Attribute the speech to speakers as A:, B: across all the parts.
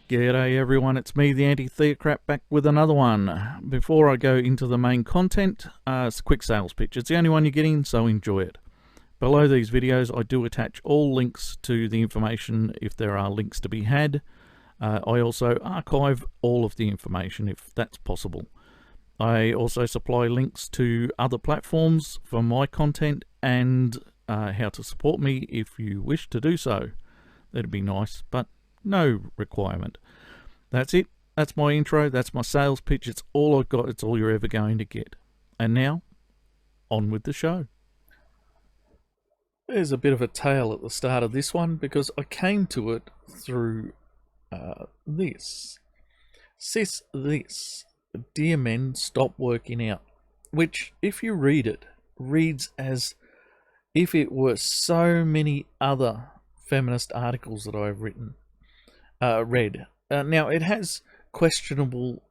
A: G'day everyone, it's me, the anti-theocrat, back with another one. Before I go into the main content, it's a quick sales pitch. It's the only one you're getting, so enjoy it. Below these videos I do attach all links to the information if there are links to be had. I also archive all of the information if that's possible. I also supply links to other platforms for my content and how to support me if you wish to do so. That'd be nice, but no requirement. That's it. That's my intro. That's my sales pitch. It's all I've got. It's all you're ever going to get. And now, on with the show. There's a bit of a tale at the start of this one because I came to it through this. Sisthis. Dear men, stop working out. Which, if you read it, reads as if it were so many other feminist articles that I've read. Now, it has questionable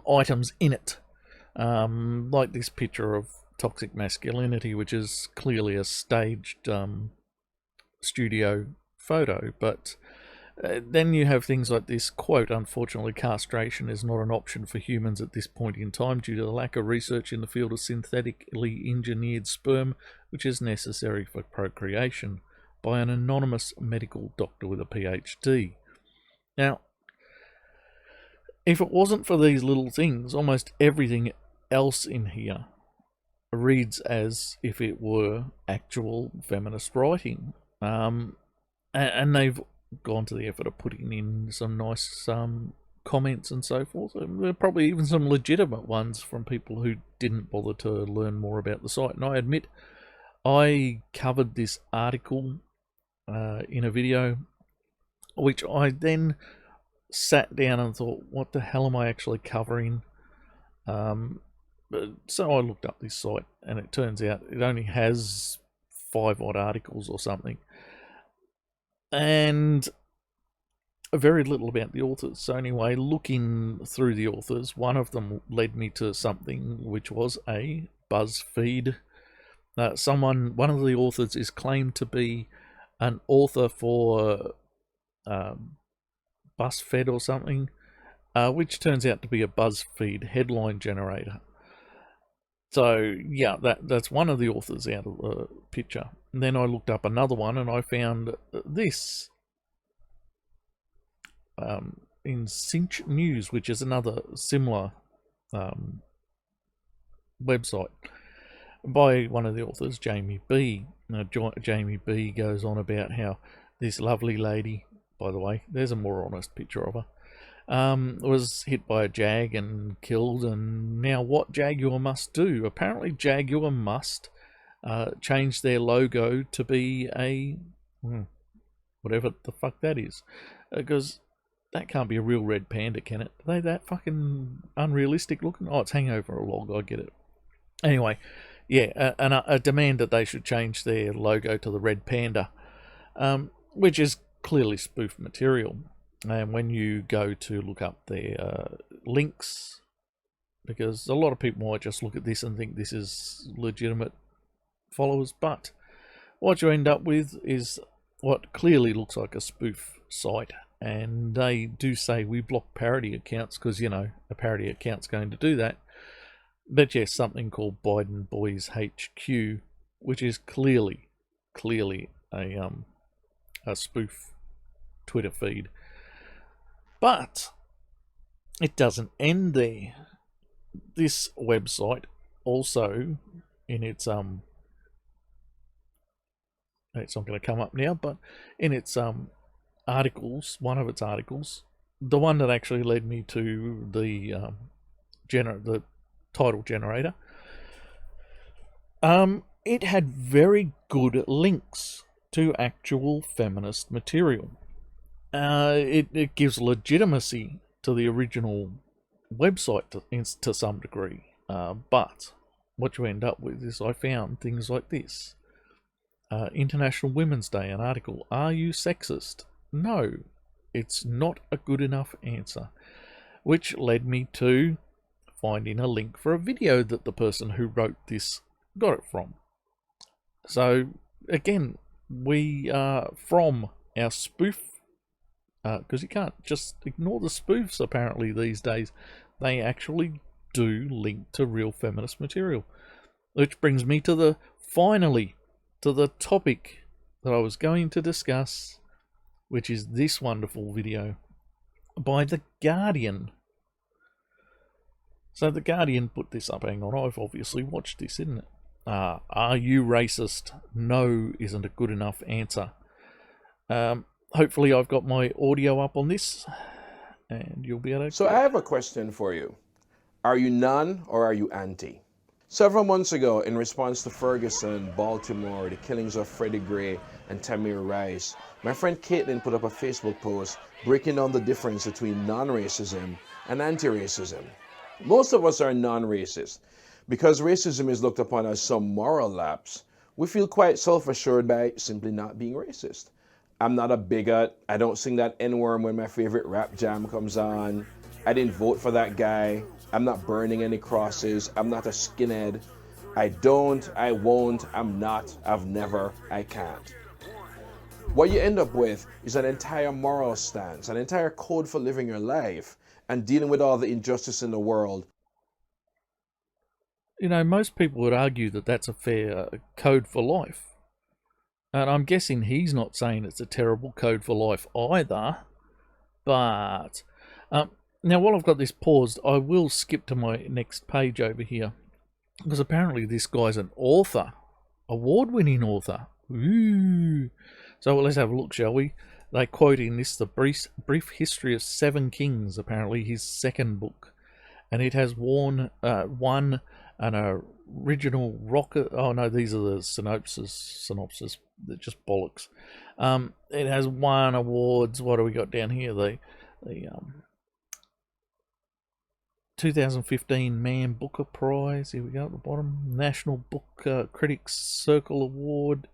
A: items in it, like this picture of toxic masculinity, which is clearly a staged studio photo, but then you have things like this quote, unfortunately castration is not an option for humans at this point in time due to the lack of research in the field of synthetically engineered sperm, which is necessary for procreation, by an anonymous medical doctor with a PhD. Now, if it wasn't for these little things, almost everything else in here reads as if it were actual feminist writing. And they've gone to the effort of putting in some nice comments and so forth. There are probably even some legitimate ones from people who didn't bother to learn more about the site. And I admit, I covered this article in a video, which I then sat down and thought, what the hell am I actually covering? So I looked up this site, and it turns out it only has 5 odd articles or something, and very little about the authors. So anyway, looking through the authors, one of them led me to something which was a BuzzFeed. One of the authors is claimed to be an author for BuzzFeed or something, which turns out to be a BuzzFeed headline generator. So yeah, that's one of the authors out of the picture. And then I looked up another one and I found this in cinchnews, which is another similar website by one of the authors, Jamie B. Now, Jamie B goes on about how this lovely lady, by the way, there's a more honest picture of her, was hit by a jag and killed, and now what Jaguar must do? Apparently Jaguar must change their logo to be a whatever the fuck that is, because that can't be a real red panda, can it? Are they that fucking unrealistic looking? Oh, it's Hangover a log, I get it. Anyway, yeah, a demand that they should change their logo to the red panda, which is clearly spoof material. And when you go to look up their links, because a lot of people might just look at this and think this is legitimate followers, but what you end up with is what clearly looks like a spoof site. And they do say we block parody accounts because, you know, a parody account's going to do that. But yes, something called Biden Boys HQ, which is clearly a spoof Twitter feed. But it doesn't end there. This website also, in its it's not going to come up now, but in its articles, one of its articles, the one that actually led me to the title generator, it had very good links to actual feminist material. It gives legitimacy to the original website to some degree, but what you end up with is I found things like this. International Women's Day, an article, are you sexist? No, it's not a good enough answer, which led me to finding a link for a video that the person who wrote this got it from. So again, we from our spoof because you can't just ignore the spoofs apparently these days. They actually do link to real feminist material. Which brings me to finally to the topic that I was going to discuss, which is this wonderful video by The Guardian. So The Guardian put this up. Hang on, I've obviously watched this, isn't it? Are you racist? No isn't a good enough answer. Hopefully I've got my audio up on this, and you'll be able to...
B: So I have a question for you. Are you none or are you anti? Several months ago, in response to Ferguson, Baltimore, the killings of Freddie Gray and Tamir Rice, my friend Caitlin put up a Facebook post breaking down the difference between non-racism and anti-racism. Most of us are non-racist. Because racism is looked upon as some moral lapse, we feel quite self-assured by simply not being racist. I'm not a bigot. I don't sing that N-worm when my favorite rap jam comes on. I didn't vote for that guy. I'm not burning any crosses. I'm not a skinhead. I don't, I won't, I'm not, I've never, I can't. What you end up with is an entire moral stance, an entire code for living your life and dealing with all the injustice in the world.
A: You know, most people would argue that that's a fair code for life. And I'm guessing he's not saying it's a terrible code for life either. But now, while I've got this paused, I will skip to my next page over here. Because apparently this guy's an author. Award-winning author. Ooh. So let's have a look, shall we? They quote in this the brief history of 7 Kings, apparently his second book. And it has won an original rocket. Oh no, these are the synopsis. They're just bollocks. It has won awards. What do we got down here? The 2015 Man Booker Prize. Here we go at the bottom. National Book Critics Circle Award.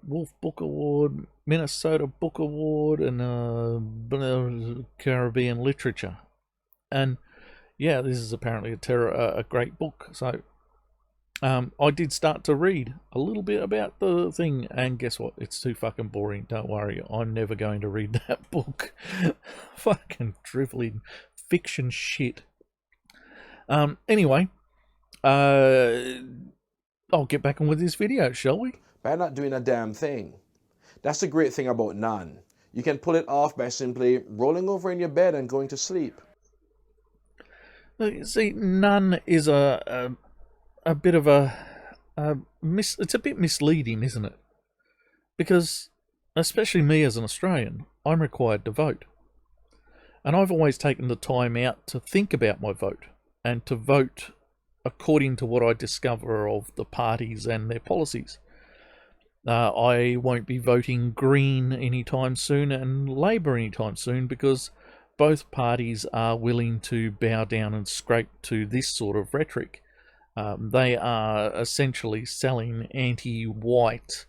A: Wolf Book Award. Minnesota Book Award. And Caribbean Literature. And yeah, this is apparently a great book. So I did start to read a little bit about the thing, and guess what? It's too fucking boring. Don't worry, I'm never going to read that book. Fucking drivelling fiction shit. Anyway, I'll get back on with this video, shall we?
B: By not doing a damn thing. That's the great thing about none. You can pull it off by simply rolling over in your bed and going to sleep.
A: See, none is a bit of it's a bit misleading, isn't it? Because, especially me as an Australian, I'm required to vote. And I've always taken the time out to think about my vote, and to vote according to what I discover of the parties and their policies. I won't be voting Green anytime soon and Labor anytime soon, because both parties are willing to bow down and scrape to this sort of rhetoric. They are essentially selling anti-white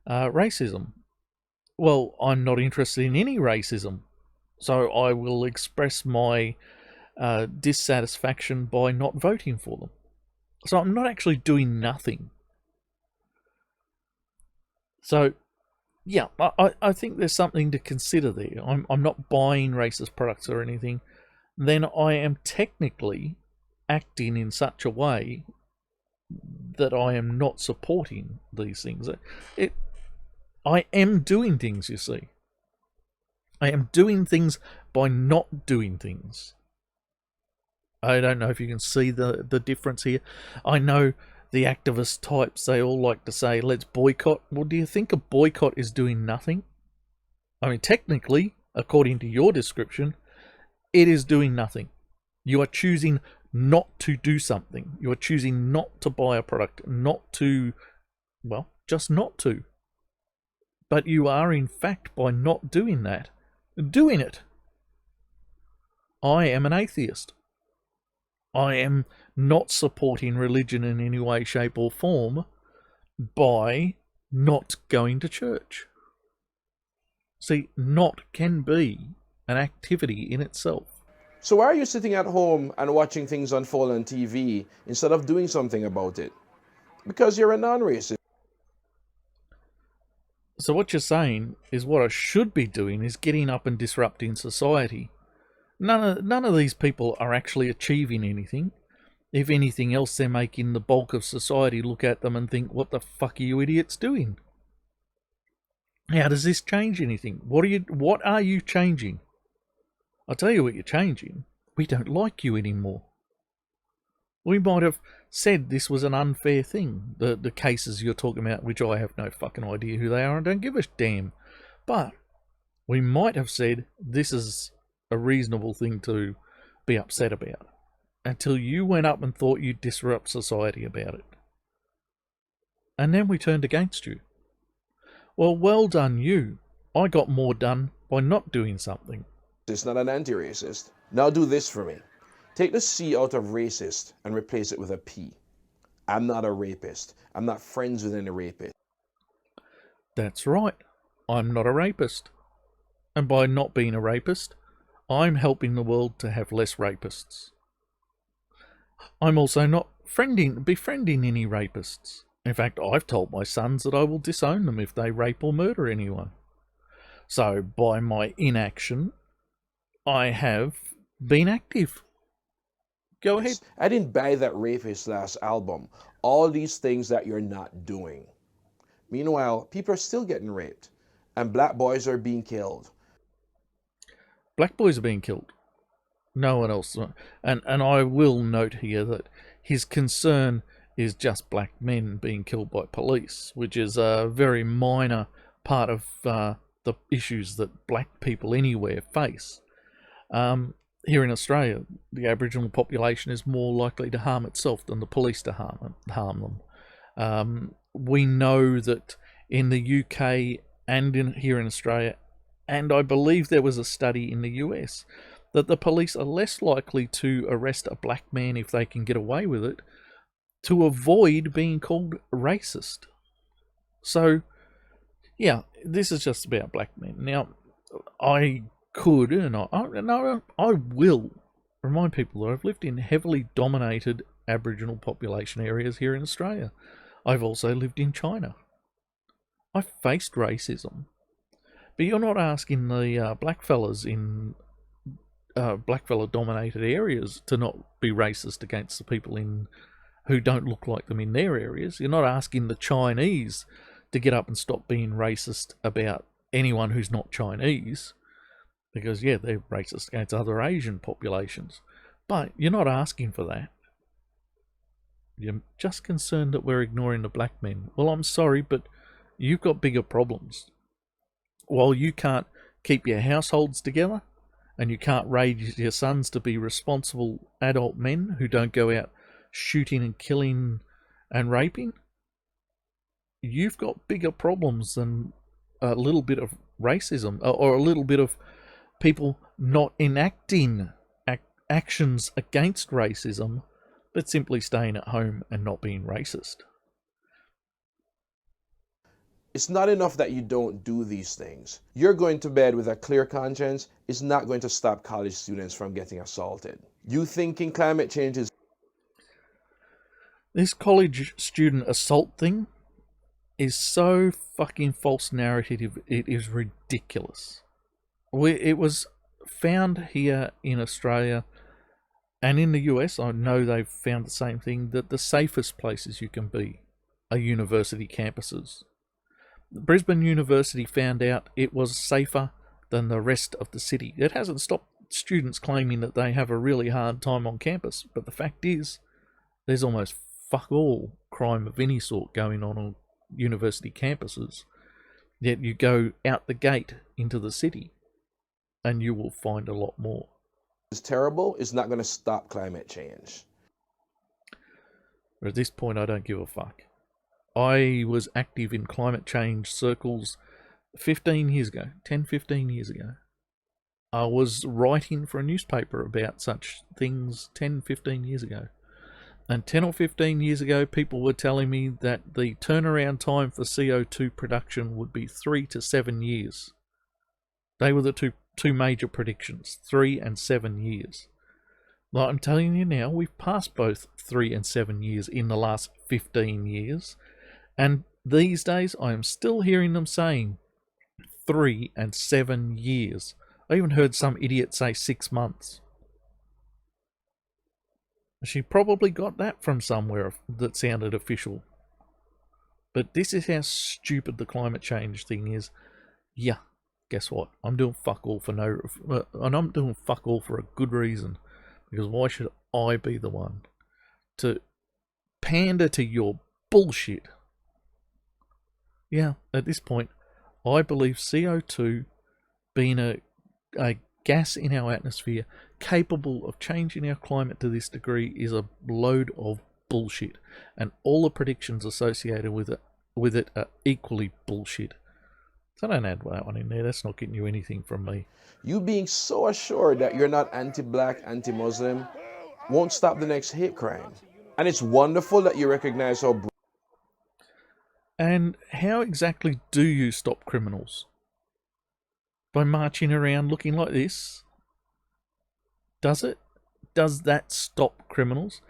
A: racism. Well, I'm not interested in any racism, so I will express my dissatisfaction by not voting for them. So I'm not actually doing nothing. So yeah, I think there's something to consider there. I'm not buying racist products or anything. Then I am technically acting in such a way that I am not supporting these things. I am doing things, you see. I am doing things by not doing things. I don't know if you can see the difference here. I know the activist types, they all like to say, let's boycott. Well, do you think a boycott is doing nothing? I mean, technically, according to your description, it is doing nothing. You are choosing not to do something. You are choosing not to buy a product, not to, well, just not to. But you are, in fact, by not doing that, doing it. I am an atheist. I am not supporting religion in any way, shape or form by not going to church. See, not can be an activity in itself.
B: So why are you sitting at home and watching things unfold on TV instead of doing something about it? Because you're a non-racist.
A: So what you're saying is what I should be doing is getting up and disrupting society. None of these people are actually achieving anything. If anything else, they're making the bulk of society look at them and think, what the fuck are you idiots doing? How does this change anything? What are you changing? I'll tell you what you're changing. We don't like you anymore. We might have said this was an unfair thing, the cases you're talking about, which I have no fucking idea who they are and don't give a damn. But we might have said this is a reasonable thing to be upset about, until you went up and thought you'd disrupt society about it. And then we turned against you. Well done you. I got more done by not doing something.
B: It's not an anti-racist. Now do this for me. Take the C out of racist and replace it with a P. I'm not a rapist. I'm not friends with any rapist.
A: That's right. I'm not a rapist. And by not being a rapist, I'm helping the world to have less rapists. I'm also not befriending any rapists. In fact, I've told my sons that I will disown them if they rape or murder anyone. So, by my inaction, I have been active. Go ahead.
B: I didn't buy that rapist last album. All these things that you're not doing. Meanwhile, people are still getting raped. And black boys are being killed.
A: Black boys are being killed. No one else. And I will note here that his concern is just black men being killed by police, which is a very minor part of the issues that black people anywhere face. Here in Australia, the Aboriginal population is more likely to harm itself than the police to harm them. We know that in the UK and here in Australia, and I believe there was a study in the US, that the police are less likely to arrest a black man if they can get away with it, to avoid being called racist. So, yeah, this is just about black men. Now, I could, and I will remind people that I've lived in heavily dominated Aboriginal population areas here in Australia. I've also lived in China. I've faced racism. But you're not asking the blackfellas in blackfella dominated areas to not be racist against the people who don't look like them in their areas. You're not asking the Chinese to get up and stop being racist about anyone who's not Chinese, because yeah, they're racist against other Asian populations. But you're not asking for that. You're just concerned that we're ignoring the black men. Well, I'm sorry, but you've got bigger problems. While you can't keep your households together, and you can't raise your sons to be responsible adult men who don't go out shooting and killing and raping, you've got bigger problems than a little bit of racism or a little bit of people not enacting actions against racism, but simply staying at home and not being racist.
B: It's not enough that you don't do these things. You're going to bed with a clear conscience is not going to stop college students from getting assaulted. You thinking climate change is...
A: This college student assault thing is so fucking false narrative, it is ridiculous. It was found here in Australia and in the US, I know they've found the same thing, that the safest places you can be are university campuses. Brisbane University found out it was safer than the rest of the city. It hasn't stopped students claiming that they have a really hard time on campus, but the fact is, there's almost fuck all crime of any sort going on university campuses. Yet you go out the gate into the city, and you will find a lot more.
B: It's terrible. It's not going to stop climate change.
A: At this point, I don't give a fuck. I was active in climate change circles 15 years ago, 10, 15 years ago. I was writing for a newspaper about such things 10, 15 years ago. And 10 or 15 years ago, people were telling me that the turnaround time for CO2 production would be 3 to 7 years. They were the two major predictions, 3 and 7 years. Well, I'm telling you now, we've passed both 3 and 7 years in the last 15 years. And these days I am still hearing them saying 3 and 7 years. I even heard some idiot say 6 months. She probably got that from somewhere that sounded official. But this is how stupid the climate change thing is. Yeah, guess what? I'm doing fuck all for and I'm doing fuck all for a good reason. Because why should I be the one to pander to your bullshit? Yeah, at this point, I believe CO2 being a gas in our atmosphere capable of changing our climate to this degree is a load of bullshit, and all the predictions associated with it are equally bullshit. So don't add that one in there. That's not getting you anything from me.
B: You being so assured that you're not anti-black, anti-Muslim won't stop the next hate crime. And it's wonderful that you recognize how...
A: And how exactly do you stop criminals? By marching around looking like this? Does it? Does that stop criminals?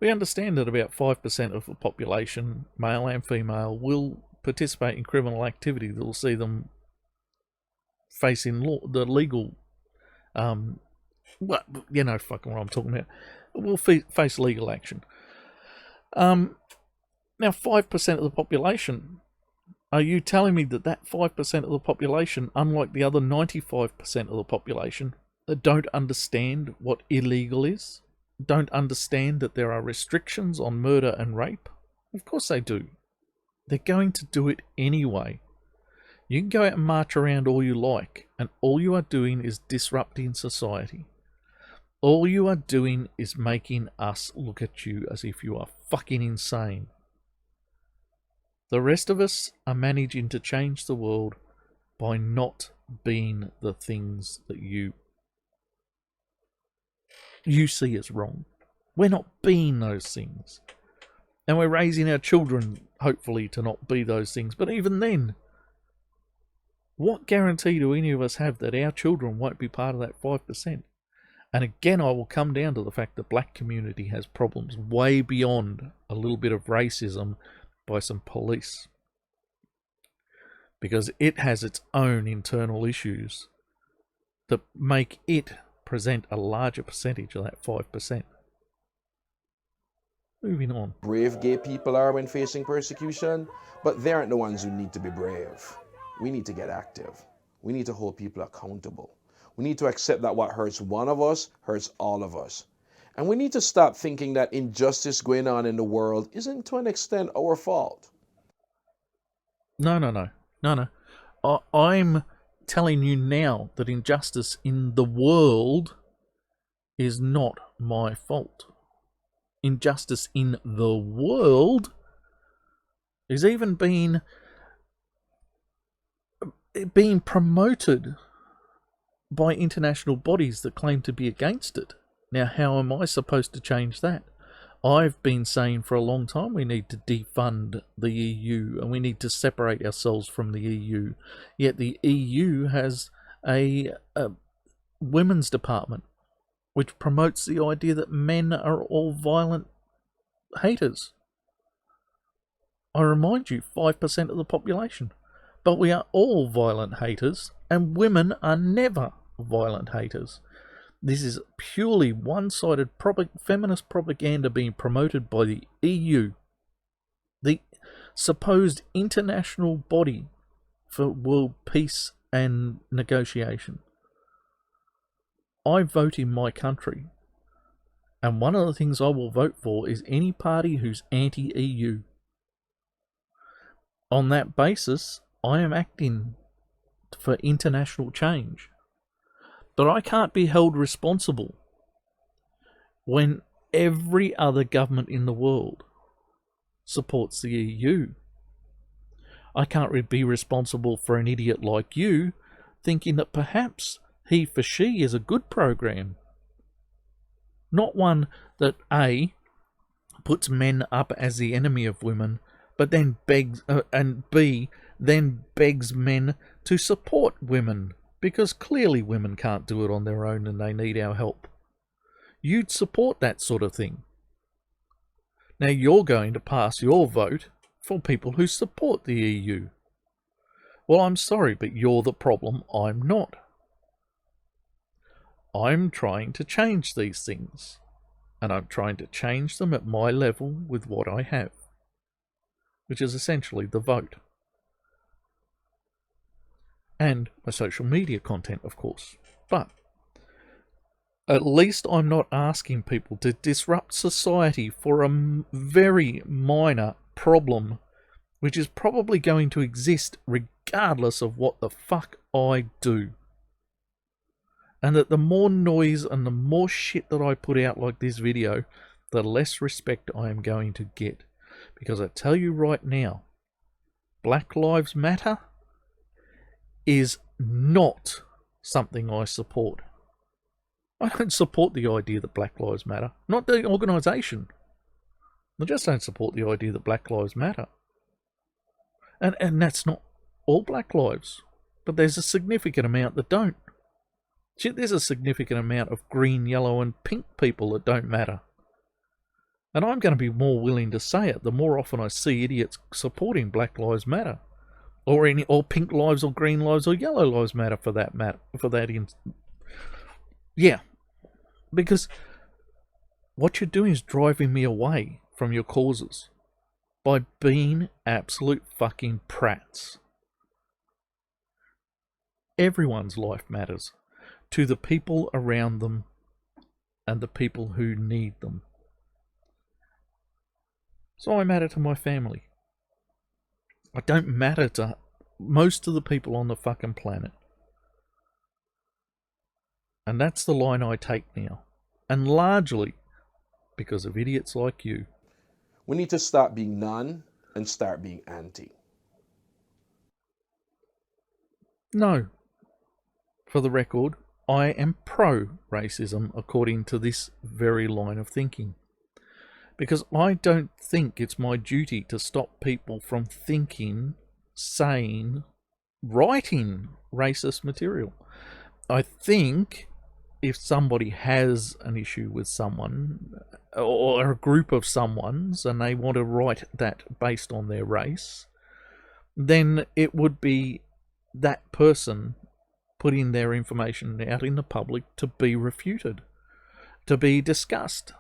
A: We understand that about 5% of the population, male and female, will participate in criminal activity that will see them facing the legal, fucking what I'm talking about. Will face legal action. Now, 5% of the population, are you telling me that 5% of the population, unlike the other 95% of the population, that don't understand what illegal is, don't understand that there are restrictions on murder and rape? Of course they do. They're going to do it anyway. You can go out and march around all you like, and all you are doing is disrupting society. All you are doing is making us look at you as if you are fucking insane. The rest of us are managing to change the world by not being the things that you see as wrong. We're not being those things. And we're raising our children, hopefully, to not be those things. But even then, what guarantee do any of us have that our children won't be part of that 5%? And again, I will come down to the fact the black community has problems way beyond a little bit of racism by some police. Because it has its own internal issues that make it present a larger percentage of that 5%. Moving on.
B: Brave gay people are when facing persecution, but they aren't the ones who need to be brave. We need to get active. We need to hold people accountable. We need to accept that what hurts one of us hurts all of us. And we need to stop thinking that injustice going on in the world isn't to an extent our fault.
A: No. I'm telling you now that injustice in the world is not my fault. Injustice in the world is even being promoted by international bodies that claim to be against it. Now, how am I supposed to change that? I've been saying for a long time we need to defund the EU and we need to separate ourselves from the EU. Yet the EU has a women's department which promotes the idea that men are all violent haters. I remind you, 5% of the population. But we are all violent haters, and women are never violent haters. This is purely one-sided feminist propaganda being promoted by the EU, the supposed international body for world peace and negotiation. I vote in my country, and one of the things I will vote for is any party who's anti-EU. On that basis, I am acting for international change. But I can't be held responsible when every other government in the world supports the EU. I can't be responsible for an idiot like you thinking that perhaps He for She is a good program. Not one that A, puts men up as the enemy of women, but then begs, and B, then begs men to support women, because clearly women can't do it on their own and they need our help. You'd support that sort of thing. Now you're going to pass your vote for people who support the EU. Well, I'm sorry, but you're the problem, I'm not. I'm trying to change these things, and I'm trying to change them at my level with what I have, which is essentially the vote. And my social media content, of course. But at least I'm not asking people to disrupt society for a very minor problem, which is probably going to exist regardless of what the fuck I do. And that the more noise and the more shit that I put out like this video, the less respect I am going to get. Because I tell you right now, Black Lives Matter is not something I support. I don't support the idea that Black Lives Matter. Not the organisation. I just don't support the idea that Black Lives Matter. And that's not all Black lives. But there's a significant amount that don't. Shit, there's a significant amount of green, yellow and pink people that don't matter. And I'm going to be more willing to say it the more often I see idiots supporting Black Lives Matter. Or pink lives or green lives or yellow lives matter for that matter. Yeah. Because what you're doing is driving me away from your causes by being absolute fucking prats. Everyone's life matters to the people around them and the people who need them. So I matter to my family. I don't matter to most of the people on the fucking planet. And that's the line I take now. And largely because of idiots like you.
B: We need to stop being none and start being anti.
A: No. For the record, I am pro-racism according to this very line of thinking. Because I don't think it's my duty to stop people from thinking, saying, writing racist material. I think if somebody has an issue with someone or a group of someone's and they want to write that based on their race, then it would be that person putting their information out in the public to be refuted, to be discussed.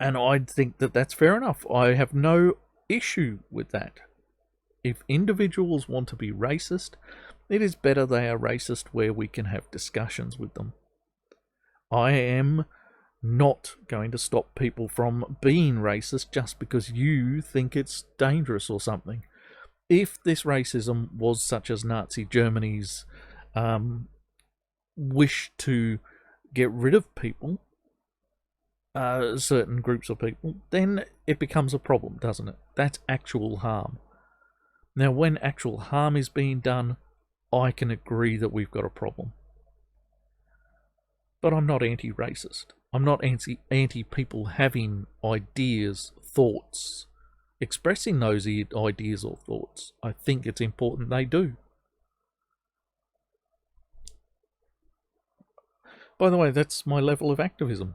A: And I think that that's fair enough. I have no issue with that. If individuals want to be racist, it is better they are racist where we can have discussions with them. I am not going to stop people from being racist just because you think it's dangerous or something. If this racism was such as Nazi Germany's wish to get rid of people, certain groups of people, then it becomes a problem, doesn't it? That's actual harm. Now, when actual harm is being done, I can agree that we've got a problem. But I'm not anti-racist. I'm not anti people having ideas, thoughts, expressing those ideas or thoughts. I think it's important they do. By the way, that's my level of activism.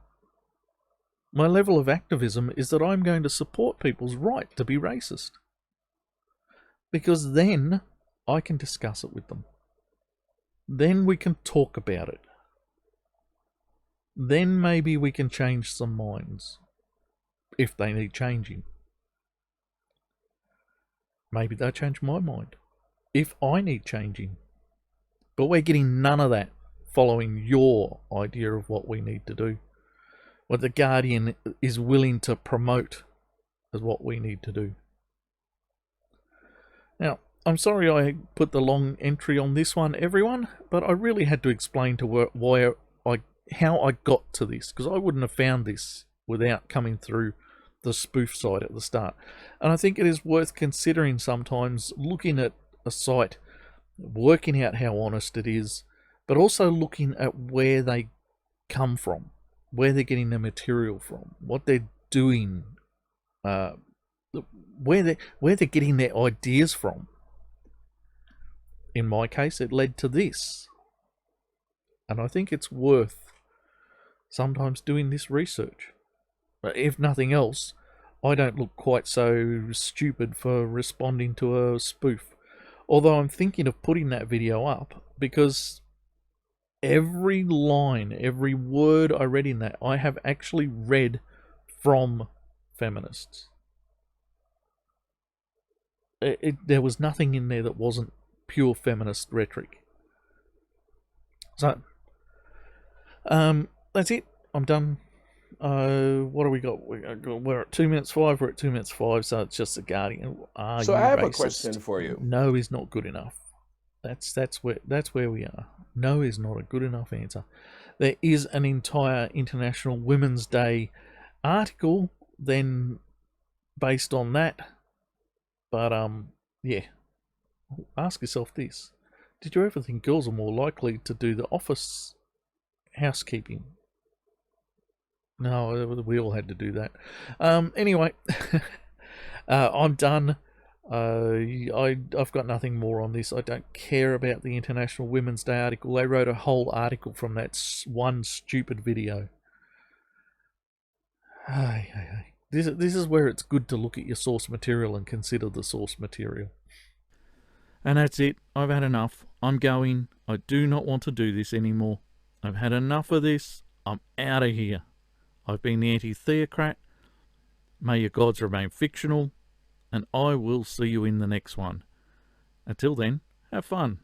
A: My level of activism is that I'm going to support people's right to be racist. Because then I can discuss it with them. Then we can talk about it. Then maybe we can change some minds, if they need changing. Maybe they'll change my mind, if I need changing. But we're getting none of that following your idea of what we need to do. What the Guardian is willing to promote as what we need to do. Now, I'm sorry I put the long entry on this one, everyone, but I really had to explain to how I got to this, because I wouldn't have found this without coming through the spoof site at the start. And I think it is worth considering sometimes looking at a site, working out how honest it is, but also looking at where they come from, where they're getting their material from, what they're doing, where they're getting their ideas from. In my case, it led to this. And I think it's worth sometimes doing this research. But if nothing else, I don't look quite so stupid for responding to a spoof. Although I'm thinking of putting that video up because every line, every word I read in that, I have actually read from feminists. There was nothing in there that wasn't pure feminist rhetoric. So, that's it. I'm done. What do we got? We're at 2 minutes 5. We're at 2 minutes 5. So it's just the Guardian. Are
B: So
A: you
B: I have
A: racist?
B: a question for you.
A: No is not good enough. That's where we are. No is not a good enough answer. There is an entire International Women's Day article then based on that. But yeah. Ask yourself this. Did you ever think girls are more likely to do the office housekeeping? No, we all had to do that. Anyway, I'm done. I've got nothing more on this. I don't care about the International Women's Day article. They wrote a whole article from that one stupid video. This is where it's good to look at your source material and consider the source material. And that's it. I've had enough. I'm going. I do not want to do this anymore. I've had enough of this. I'm out of here. I've been the anti-theocrat. May your gods remain fictional. And I will see you in the next one. Until then, have fun.